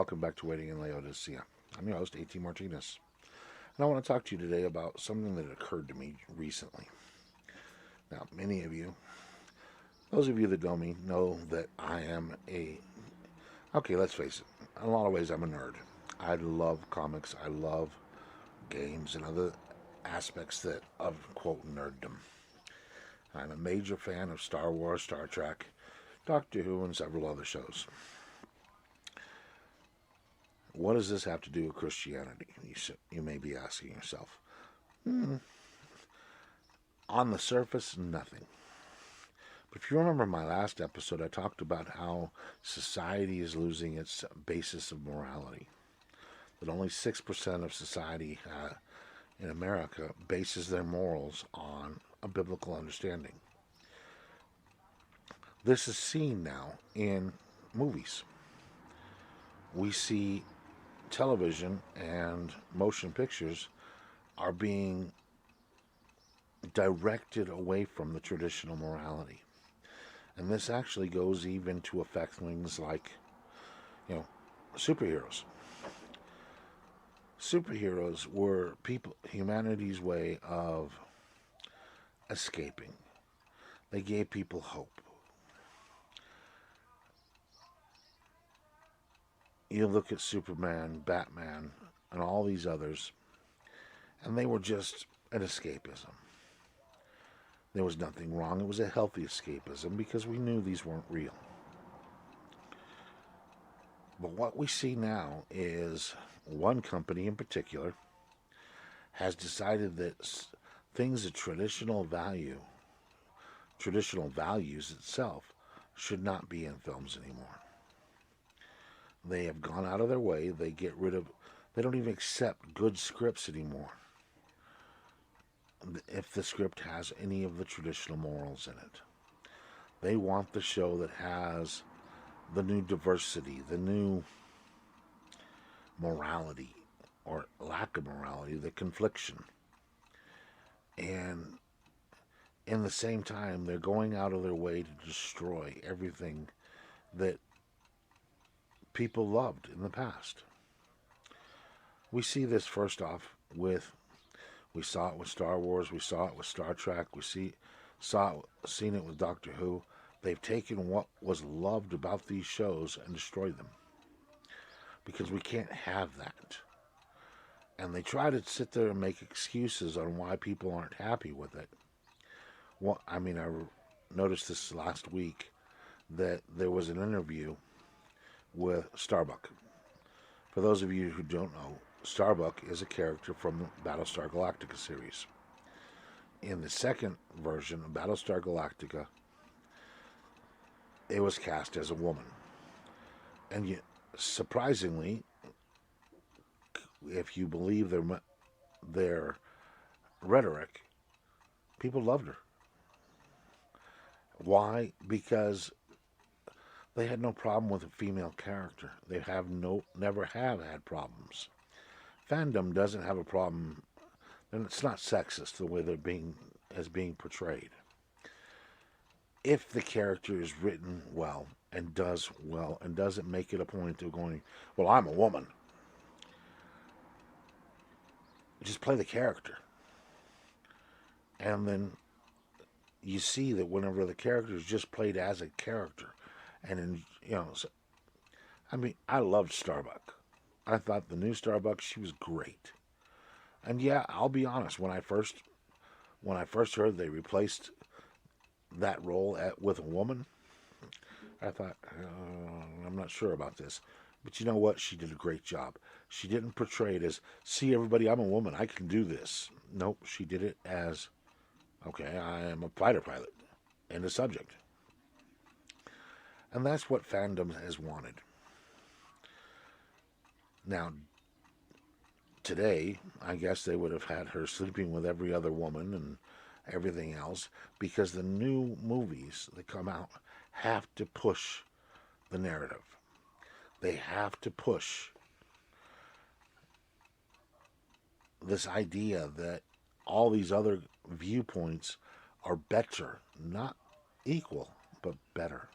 welcome back to Waiting in Laodicea. I'm your host, A.T. Martinez, and I want to talk to you today about something that occurred to me recently. Now, many of you, those of you that know me, know that I am okay, let's face it, in a lot of ways I'm a nerd. I love comics, I love games, and other aspects that of, quote, nerddom. I'm a major fan of Star Wars, Star Trek, Doctor Who, and several other shows. What does this have to do with Christianity? You may be asking yourself. On the surface, nothing. But if you remember my last episode, I talked about how society is losing its basis of morality. That only 6% of society in America bases their morals on a biblical understanding. This is seen now in movies. We see television and motion pictures are being directed away from the traditional morality. And this actually goes even to affect things like, superheroes. Superheroes were humanity's way of escaping. They gave people hope. You look at Superman, Batman, and all these others, and they were just an escapism. There was nothing wrong. It was a healthy escapism because we knew these weren't real. But what we see now is one company in particular has decided that things of traditional values itself, should not be in films anymore. They have gone out of their way. They don't even accept good scripts anymore if the script has any of the traditional morals in it. They want the show that has the new diversity, the new morality, or lack of morality, the confliction. And in the same time, they're going out of their way to destroy everything that people loved in the past. We see this first off we saw it with Star Wars, we saw it with Star Trek, seen it with Doctor Who. They've taken what was loved about these shows and destroyed them. Because we can't have that. And they try to sit there and make excuses on why people aren't happy with it. I noticed this last week that there was an interview with Starbuck. For those of you who don't know, Starbuck is a character from the Battlestar Galactica series. In the second version of Battlestar Galactica, it was cast as a woman. And yet, surprisingly, if you believe their rhetoric, people loved her. Why? Because they had no problem with a female character. They never have had problems. Fandom doesn't have a problem, and it's not sexist the way they're being portrayed. If the character is written well and does well and doesn't make it a point of going, well, I'm a woman. Just play the character. And then you see that whenever the character is just played as a character, and I loved Starbuck. I thought the new Starbuck, she was great. And yeah, I'll be honest, when I first heard they replaced that role with a woman, I thought, I'm not sure about this. But you know what? She did a great job. She didn't portray it as, see everybody, I'm a woman, I can do this. Nope, she did it as, okay, I am a fighter pilot and a subject. And that's what fandom has wanted. Now, today, I guess they would have had her sleeping with every other woman and everything else, because the new movies that come out have to push the narrative. They have to push this idea that all these other viewpoints are better, not equal, but better.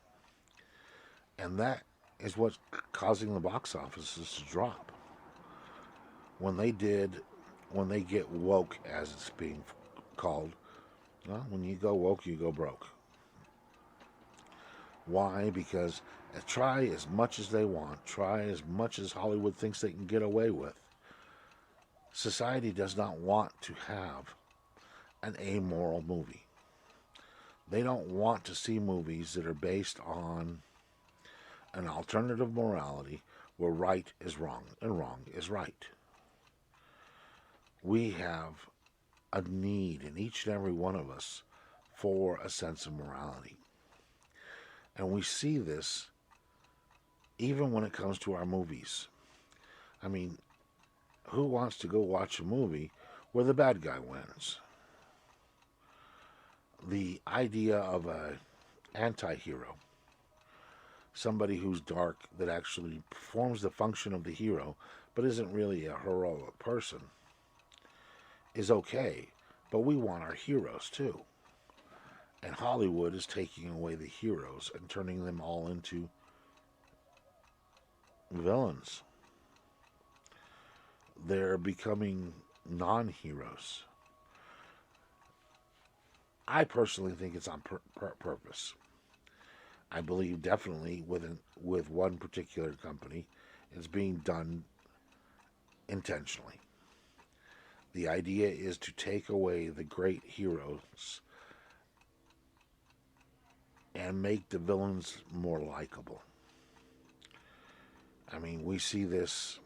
And that is what's causing the box offices to drop. When they did, when they get woke, as it's being called, well, when you go woke, you go broke. Why? Because try as much as they want, try as much as Hollywood thinks they can get away with. Society does not want to have an amoral movie. They don't want to see movies that are based on an alternative morality where right is wrong and wrong is right. We have a need in each and every one of us for a sense of morality. And we see this even when it comes to our movies. I mean, who wants to go watch a movie where the bad guy wins? The idea of an anti-hero, somebody who's dark that actually performs the function of the hero but isn't really a heroic person, is okay. But we want our heroes too. And Hollywood is taking away the heroes and turning them all into villains. They're becoming non-heroes. I personally think it's on purpose. I believe definitely with one particular company, it's being done intentionally. The idea is to take away the great heroes and make the villains more likable. I mean, we see this.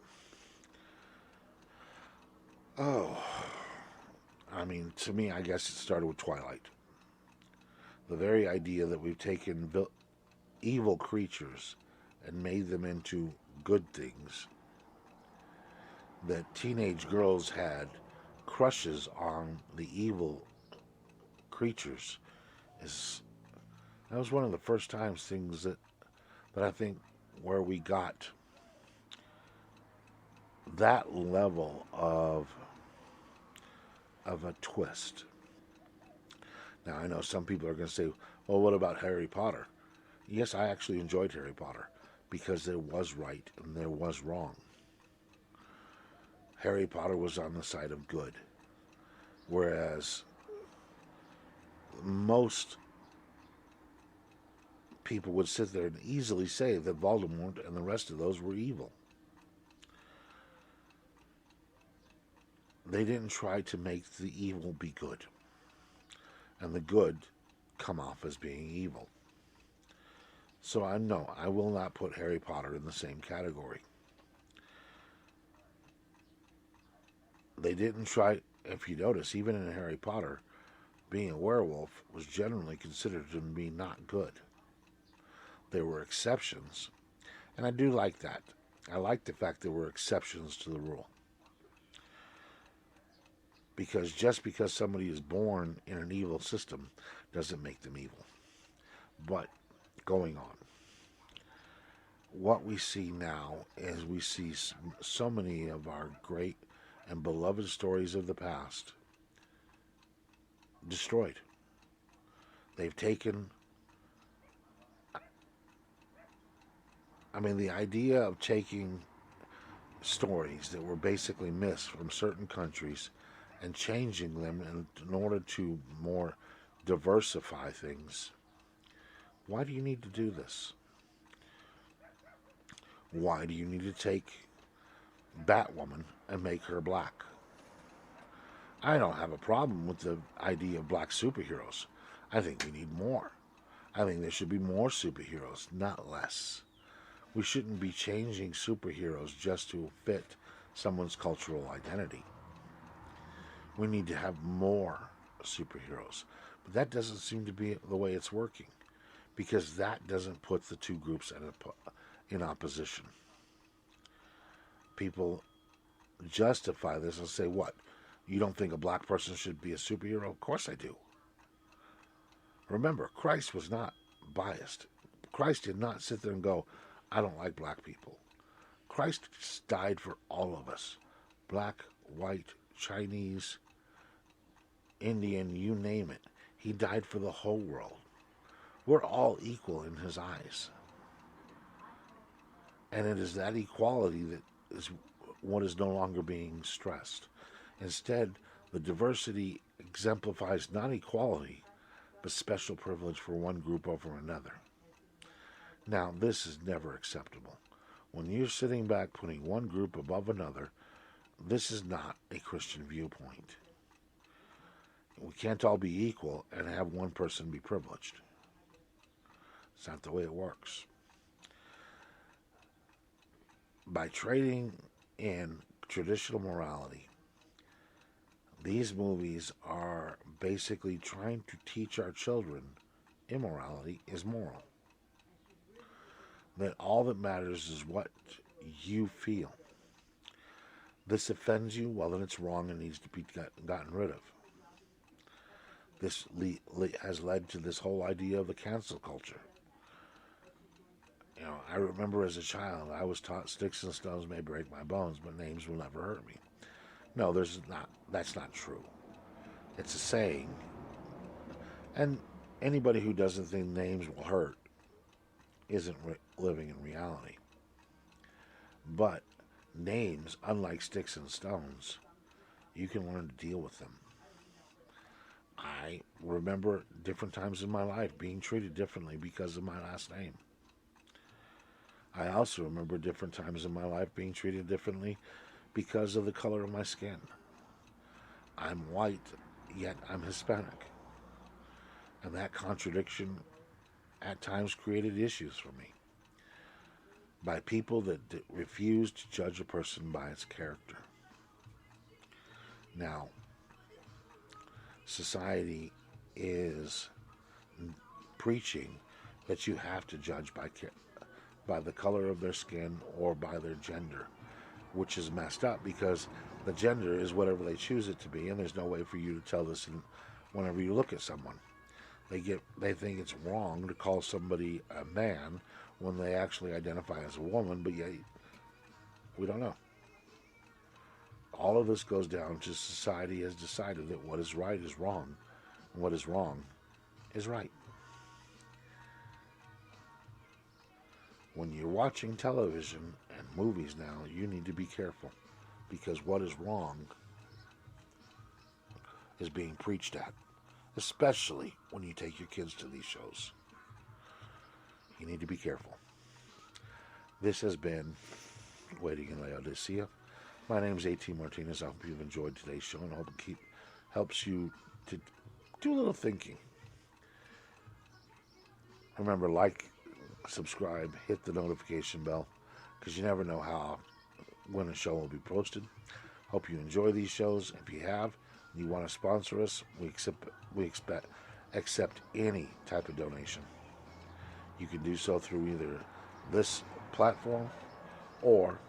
Oh, I mean, to me, I guess it started with Twilight. The very idea that we've taken evil creatures and made them into good things. That teenage girls had crushes on the evil creatures is that was one of the first times things that I think where we got that level of a twist. Now I know some people are going to say, "Well, what about Harry Potter?" Yes, I actually enjoyed Harry Potter because there was right and there was wrong. Harry Potter was on the side of good, whereas most people would sit there and easily say that Voldemort and the rest of those were evil. They didn't try to make the evil be good, and the good come off as being evil. So I will not put Harry Potter in the same category. They didn't try, if you notice, even in Harry Potter, being a werewolf was generally considered to be not good. There were exceptions, and I do like that. I like the fact there were exceptions to the rule. Because just because somebody is born in an evil system doesn't make them evil. But going on, what we see now is we see so many of our great and beloved stories of the past destroyed. They've taken, I mean, the idea of taking stories that were basically myths from certain countries and changing them in order to more diversify things. Why do you need to do this? Why do you need to take Batwoman and make her black? I don't have a problem with the idea of black superheroes. I think we need more. I think there should be more superheroes, not less. We shouldn't be changing superheroes just to fit someone's cultural identity. We need to have more superheroes. But that doesn't seem to be the way it's working, because that doesn't put the two groups in opposition. People justify this and say, what? You don't think a black person should be a superhero? Of course I do. Remember, Christ was not biased. Christ did not sit there and go, I don't like black people. Christ died for all of us. Black, white, Chinese, Indian, you name it. He died for the whole world. We're all equal in his eyes. And it is that equality that is what is no longer being stressed. Instead, the diversity exemplifies not equality, but special privilege for one group over another. Now, this is never acceptable. When you're sitting back putting one group above another, this is not a Christian viewpoint. We can't all be equal and have one person be privileged. It's not the way it works. By trading in traditional morality, these movies are basically trying to teach our children immorality is moral. That all that matters is what you feel. This offends you, well, then it's wrong and needs to be gotten rid of. This has led to this whole idea of the cancel culture. You know, I remember as a child, I was taught sticks and stones may break my bones, but names will never hurt me. No, that's not true. It's a saying. And anybody who doesn't think names will hurt isn't living in reality. But names, unlike sticks and stones, you can learn to deal with them. I remember different times in my life being treated differently because of my last name. I also remember different times in my life being treated differently because of the color of my skin. I'm white, yet I'm Hispanic. And that contradiction at times created issues for me by people that refuse to judge a person by its character. Now, society is preaching that you have to judge by the color of their skin or by their gender, which is messed up because the gender is whatever they choose it to be, and there's no way for you to tell this whenever you look at someone. They think it's wrong to call somebody a man when they actually identify as a woman, but yet we don't know. All of this goes down to society has decided that what is right is wrong, and what is wrong is right. When you're watching television and movies now, you need to be careful because what is wrong is being preached at, especially when you take your kids to these shows. You need to be careful. This has been Waiting in Laodicea. My name is A.T. Martinez. I hope you've enjoyed today's show and I hope it helps you to do a little thinking. Remember, like, subscribe, hit the notification bell, because you never know when a show will be posted. Hope you enjoy these shows. If you have, and you want to sponsor us, we accept any type of donation. You can do so through either this platform or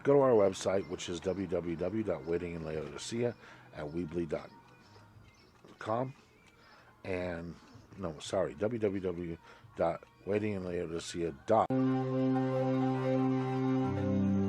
go to our website, which is www.waitinginlaodicea@weebly.com and www.waitinginlaodicea.com.